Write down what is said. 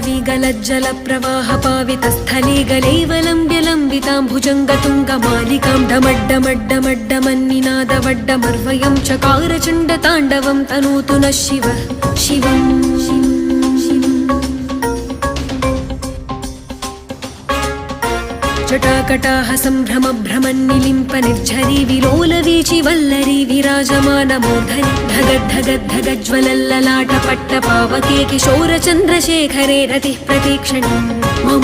गलज्जलप्रवाहपावितस्थले गलैवलम्ब्य लम्बिताम्भुजङ्गतुङ्गमालिकां डमड्डमड्डमड्डमन्निनादवड्डमर्वयं चकारचण्डताण्डवं तनोतु नः शिवः शिवम् जटाकटाह सम्भ्रम भ्रमन्निलिम्प निर्झरी विलोलवीचि वल्लरी विराजमानमूर्धनि धगद्धगद्धगज्ज्वलल्ललाटपट्टपावके किशोरचन्द्रशेखरे रतिः प्रतीक्षणम् मम